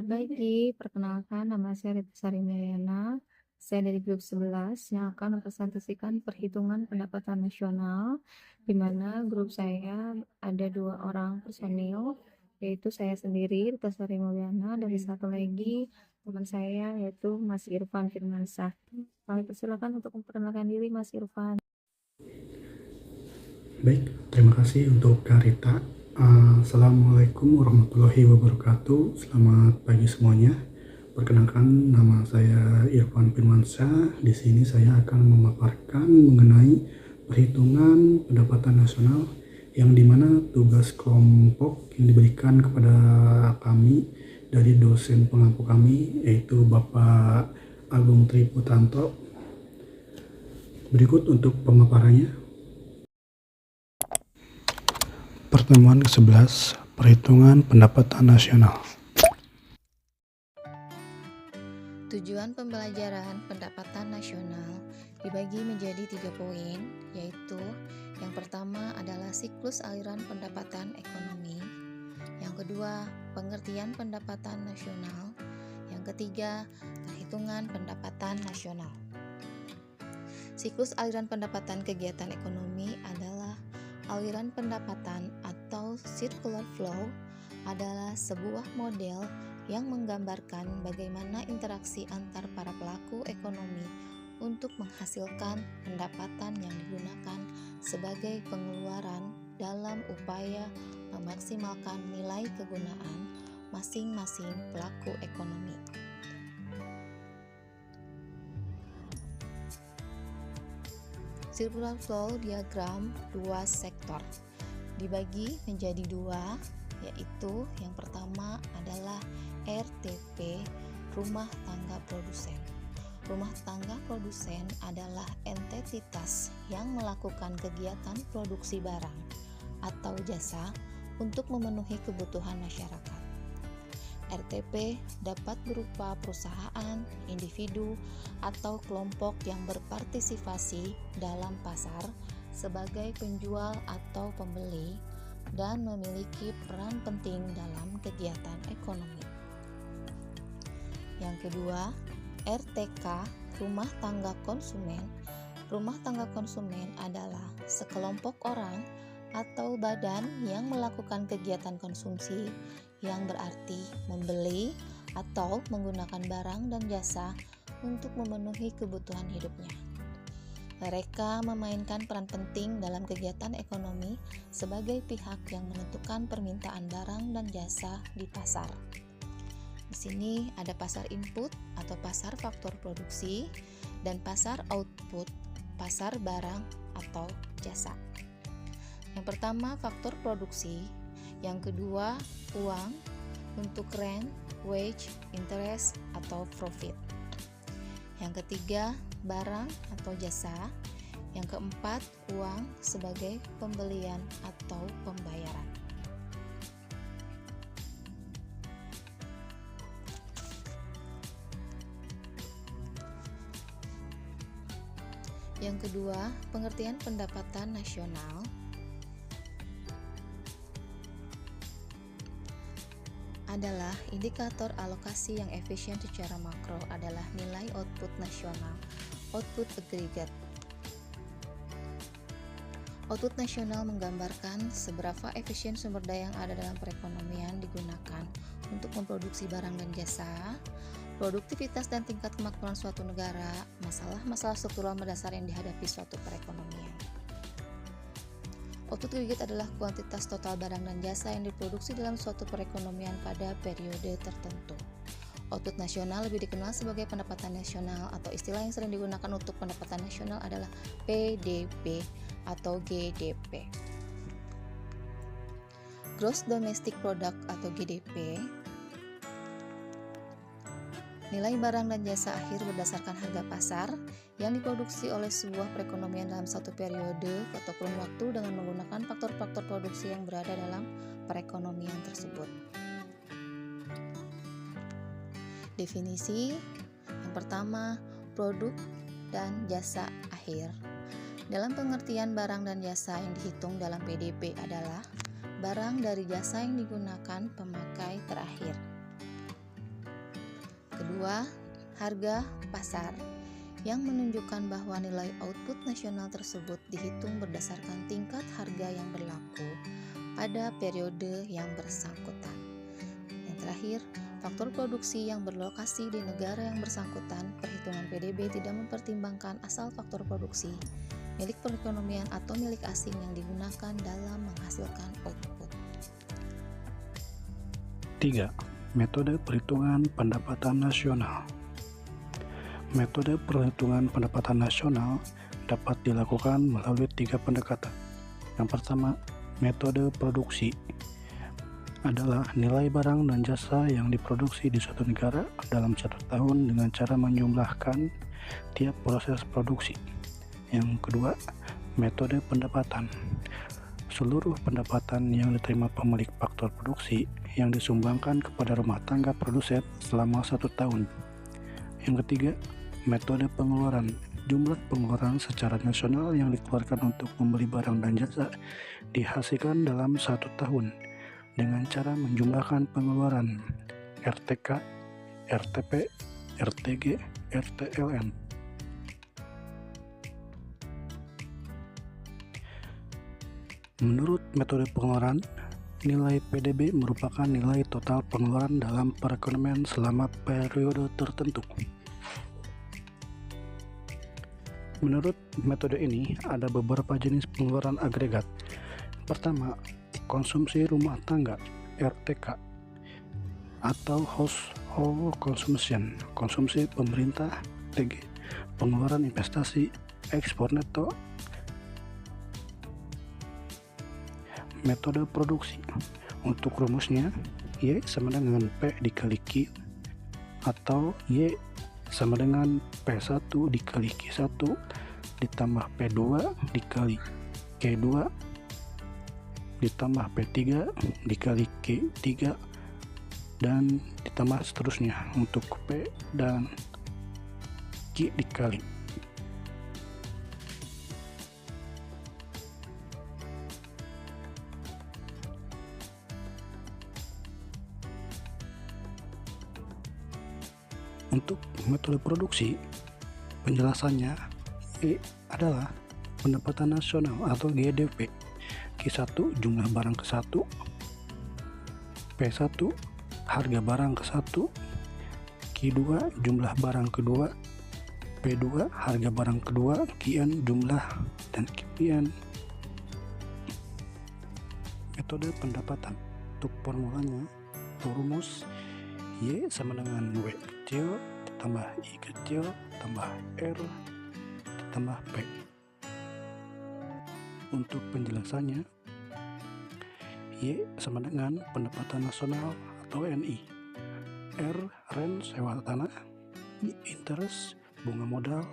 Baik, perkenalkan nama saya Rita Sari Mariana. Saya dari grup 11 yang akan mempresentasikan perhitungan pendapatan nasional, di mana grup saya ada 2 orang personil, yaitu saya sendiri, Rita Sari Mariana, dan satu lagi teman saya, yaitu Mas Irfan Firmansyah. Kami persilakan untuk memperkenalkan diri, Mas Irfan. Baik, terima kasih untuk Kak Rita. Assalamualaikum warahmatullahi wabarakatuh. Selamat pagi semuanya. Perkenalkan, nama saya Irfan Firmansyah. Di sini saya akan memaparkan mengenai perhitungan pendapatan nasional yang dimana tugas kelompok yang diberikan kepada kami dari dosen pengampu kami, yaitu Bapak Agung Triputanto. Berikut untuk pemaparannya. Pertemuan ke-11, Perhitungan Pendapatan Nasional. Tujuan pembelajaran pendapatan nasional dibagi menjadi 3 poin, yaitu yang pertama adalah siklus aliran pendapatan ekonomi, yang kedua pengertian pendapatan nasional, yang ketiga perhitungan pendapatan nasional. Siklus aliran pendapatan kegiatan ekonomi adalah aliran pendapatan atau circular flow adalah sebuah model yang menggambarkan bagaimana interaksi antar para pelaku ekonomi untuk menghasilkan pendapatan yang digunakan sebagai pengeluaran dalam upaya memaksimalkan nilai kegunaan masing-masing pelaku ekonomi. Circular flow diagram 2 sektor dibagi menjadi 2, yaitu yang pertama adalah RTP, rumah tangga produsen. Rumah tangga produsen adalah entitas yang melakukan kegiatan produksi barang atau jasa untuk memenuhi kebutuhan masyarakat. RTP dapat berupa perusahaan, individu, atau kelompok yang berpartisipasi dalam pasar sebagai penjual atau pembeli dan memiliki peran penting dalam kegiatan ekonomi. Yang kedua, RTK, rumah tangga konsumen. Rumah tangga konsumen adalah sekelompok orang atau badan yang melakukan kegiatan konsumsi yang berarti membeli atau menggunakan barang dan jasa untuk memenuhi kebutuhan hidupnya. Mereka memainkan peran penting dalam kegiatan ekonomi sebagai pihak yang menentukan permintaan barang dan jasa di pasar. Di sini ada pasar input atau pasar faktor produksi dan pasar output, pasar barang atau jasa. Yang pertama, faktor produksi. Yang kedua, uang untuk rent, wage, interest, atau profit. Yang ketiga, barang atau jasa. Yang keempat, uang sebagai pembelian atau pembayaran. Yang kedua, pengertian pendapatan nasional. Adalah indikator alokasi yang efisien secara makro adalah nilai output nasional, output agregat. Output nasional menggambarkan seberapa efisien sumber daya yang ada dalam perekonomian digunakan untuk memproduksi barang dan jasa, produktivitas dan tingkat kemakmuran suatu negara, masalah-masalah struktural mendasar yang dihadapi suatu perekonomian. Output agregat adalah kuantitas total barang dan jasa yang diproduksi dalam suatu perekonomian pada periode tertentu. Output nasional lebih dikenal sebagai pendapatan nasional atau istilah yang sering digunakan untuk pendapatan nasional adalah PDB atau GDP. Gross Domestic Product atau GDP, nilai barang dan jasa akhir berdasarkan harga pasar yang diproduksi oleh sebuah perekonomian dalam satu periode atau kurun waktu dengan menggunakan faktor-faktor produksi yang berada dalam perekonomian tersebut. Definisi yang pertama, produk dan jasa akhir. Dalam pengertian barang dan jasa yang dihitung dalam PDB adalah barang dari jasa yang digunakan pemakai terakhir. Kedua, harga pasar yang menunjukkan bahwa nilai output nasional tersebut dihitung berdasarkan tingkat harga yang berlaku pada periode yang bersangkutan. Yang terakhir, faktor produksi yang berlokasi di negara yang bersangkutan. Perhitungan PDB tidak mempertimbangkan asal faktor produksi, milik perekonomian atau milik asing yang digunakan dalam menghasilkan output. 3. Metode perhitungan pendapatan nasional. Metode perhitungan pendapatan nasional dapat dilakukan melalui 3 pendekatan. Yang pertama, metode produksi adalah nilai barang dan jasa yang diproduksi di suatu negara dalam 1 tahun dengan cara menjumlahkan tiap proses produksi. Yang kedua, metode pendapatan. Seluruh pendapatan yang diterima pemilik faktor produksi yang disumbangkan kepada rumah tangga produsen selama 1 tahun. Yang ketiga, metode pengeluaran. Jumlah pengeluaran secara nasional yang dikeluarkan untuk membeli barang dan jasa dihasilkan dalam 1 tahun dengan cara menjumlahkan pengeluaran RTK, RTP, RTG, RTLN. Menurut metode pengeluaran, nilai PDB merupakan nilai total pengeluaran dalam perekonomian selama periode tertentu. Menurut metode ini, ada beberapa jenis pengeluaran agregat. Pertama, konsumsi rumah tangga (RTK) atau household consumption, konsumsi pemerintah (TG), pengeluaran investasi, ekspor neto. Metode produksi. Untuk rumusnya, Y sama dengan P dikali Q atau Y sama dengan P1 dikali Q1 ditambah P2 dikali Q2 ditambah P3 dikali Q3 dan ditambah seterusnya untuk P dan Q dikali. Untuk metode produksi, penjelasannya adalah pendapatan nasional atau GDP. Q1 jumlah barang ke-1, P1 harga barang ke-1, Q2 jumlah barang kedua, P2 harga barang kedua, Qn jumlah dan Qn. Metode pendapatan. Untuk formulanya, rumus Y sama dengan W kecil tambah I kecil tambah R tambah P. Untuk penjelasannya, Y sama dengan pendapatan nasional atau NI, R rent sewa tanah, I interest bunga modal,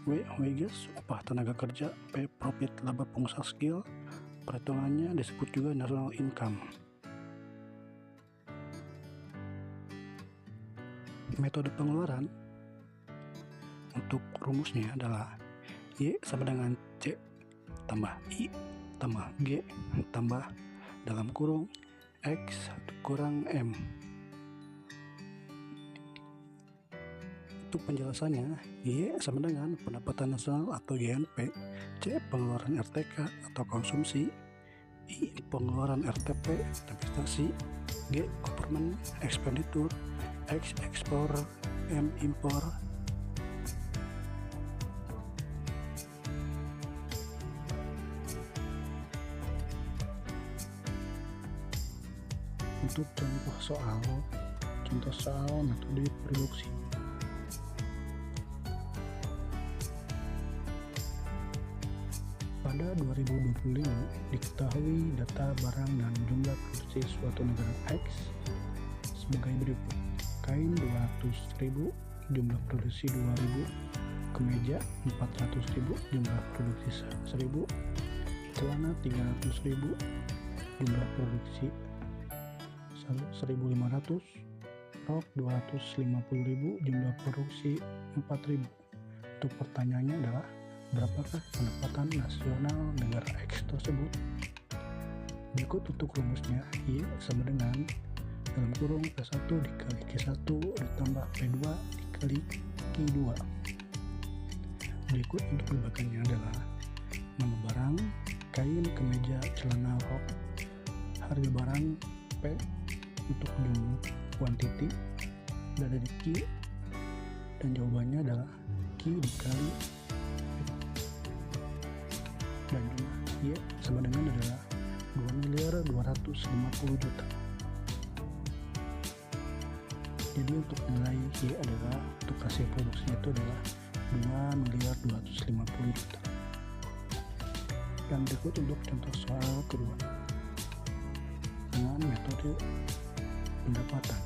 W wages upah tenaga kerja, P profit laba pengusaha skill. Perhitungannya disebut juga national income. Metode pengeluaran, untuk rumusnya adalah Y sama dengan C tambah I tambah G tambah dalam kurung X kurang M. Untuk penjelasannya, Y sama dengan pendapatan nasional atau GNP, C pengeluaran RTK atau konsumsi, I pengeluaran RTP investasi, G government expenditure, X ekspor, M impor. Untuk contoh soal metode produksi. Pada 2025 diketahui data barang dan jumlah produksi suatu negara X sebagai berikut: kain 200.000, jumlah produksi 2.000, kemeja 400.000, jumlah produksi 1.000, celana 300.000, jumlah produksi 1.500, rok 250.000, jumlah produksi 4.000. Untuk pertanyaannya adalah, berapakah pendapatan nasional negara X tersebut? Berikut untuk rumusnya, Y sama dengan dalam kurung P1 dikali Q1 ditambah P2 dikali Q2. Berikut untuk pembagiannya adalah nama barang, kain, kemeja, celana, rok, harga barang P, untuk jumlah kuantiti berada di Q, dan jawabannya adalah Q dikali dan jumlah Y sama dengan adalah 2.250.000.000. Jadi untuk nilai Y adalah untuk hasil produksinya itu adalah 2.250.000.000. Dan berikut untuk contoh soal kedua dengan metode pendapatan.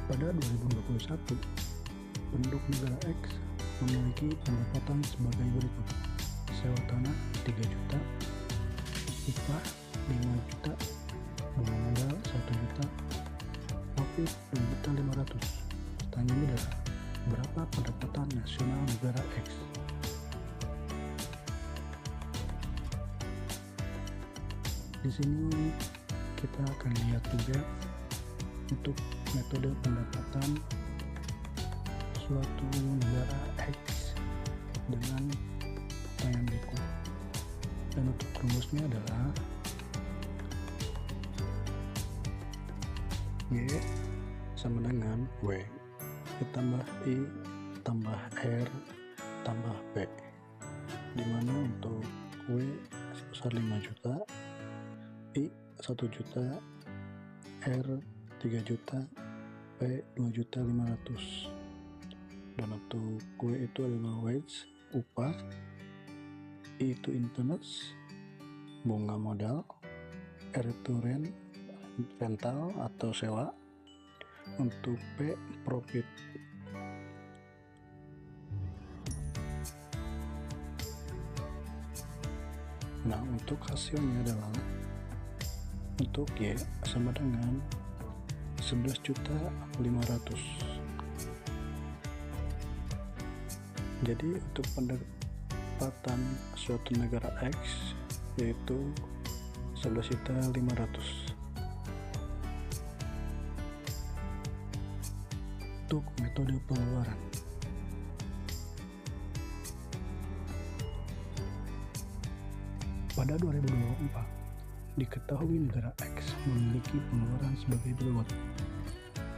Pada 2021, penduduk negara X memiliki pendapatan sebagai berikut: sewa tanah 3 juta, upah 5 juta, bunga modal 1 juta, profit 2.500.000. Pertanyaannya adalah berapa pendapatan nasional negara X? Di sini kita akan lihat juga untuk metode pendapatan suatu negara X dengan pertanyaan berikut. Dan untuk rumusnya adalah Y sama dengan W ditambah I tambah R tambah P, dimana untuk W sebesar 5 juta, I 1 juta, R 3 juta, P 2.500.000. Dan untuk W itu adalah wage, upah, I itu interest, bunga modal, R itu rent, rental atau sewa, untuk P profit. Nah, untuk hasilnya adalah untuk Y sama dengan 11.500.000. Jadi untuk pendapatan suatu negara X yaitu 11.500.000. Untuk metode pengeluaran, pada 2024 diketahui negara X memiliki pengeluaran sebagai berikut: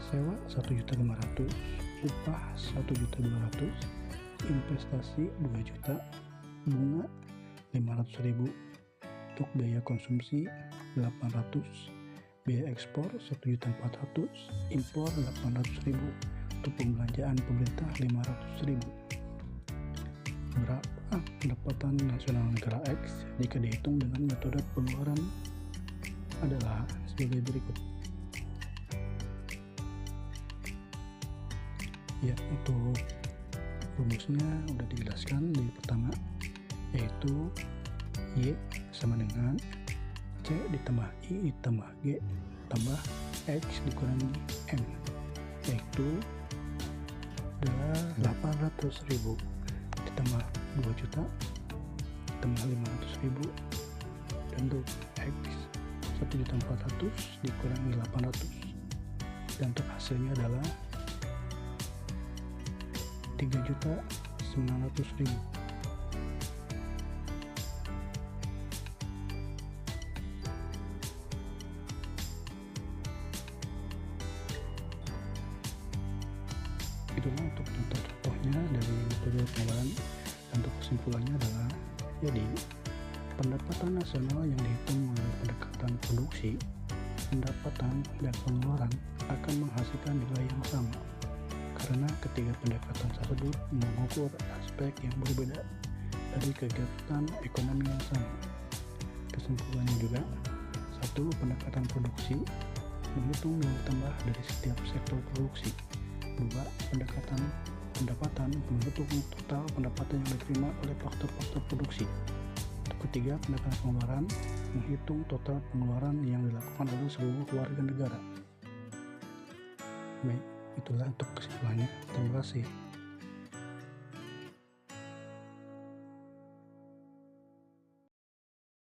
sewa 1.500.000, upah 1.200.000, investasi 2 juta, bunga 500.000, untuk biaya konsumsi 800, biaya ekspor 1.400.000, impor 800.000, untuk pembelanjaan pemerintah 500.000. Berapa pendapatan nasional negara X jika dihitung dengan metode pengeluaran adalah sebagai berikut. Ya, untuk rumusnya sudah dijelaskan di pertama, yaitu Y sama dengan C ditambah I ditambah G tambah X dikurangi M, yaitu adalah 800.000 ditambah 2 juta ditambah 500.000, dan untuk X 1.400.000 dikurangi 800, dan untuk hasilnya adalah 3.900.000. Itulah untuk contoh-contohnya dari metode pengeluaran. Dan untuk kesimpulannya adalah, jadi pendapatan nasional yang dihitung melalui pendekatan produksi, pendapatan dan pengeluaran akan menghasilkan nilai yang sama, karena ketiga pendekatan tersebut mengukur aspek yang berbeda dari kegiatan ekonomi yang sama. Kesimpulannya juga, 1. Pendekatan produksi menghitung nilai tambah dari setiap sektor produksi. 2. Pendapatan menghitung total pendapatan yang diterima oleh faktor-faktor produksi. Ketiga, pendekatan pengeluaran menghitung total pengeluaran yang dilakukan oleh seluruh warga negara. Baik, itulah untuk kesimpulannya. Terima kasih.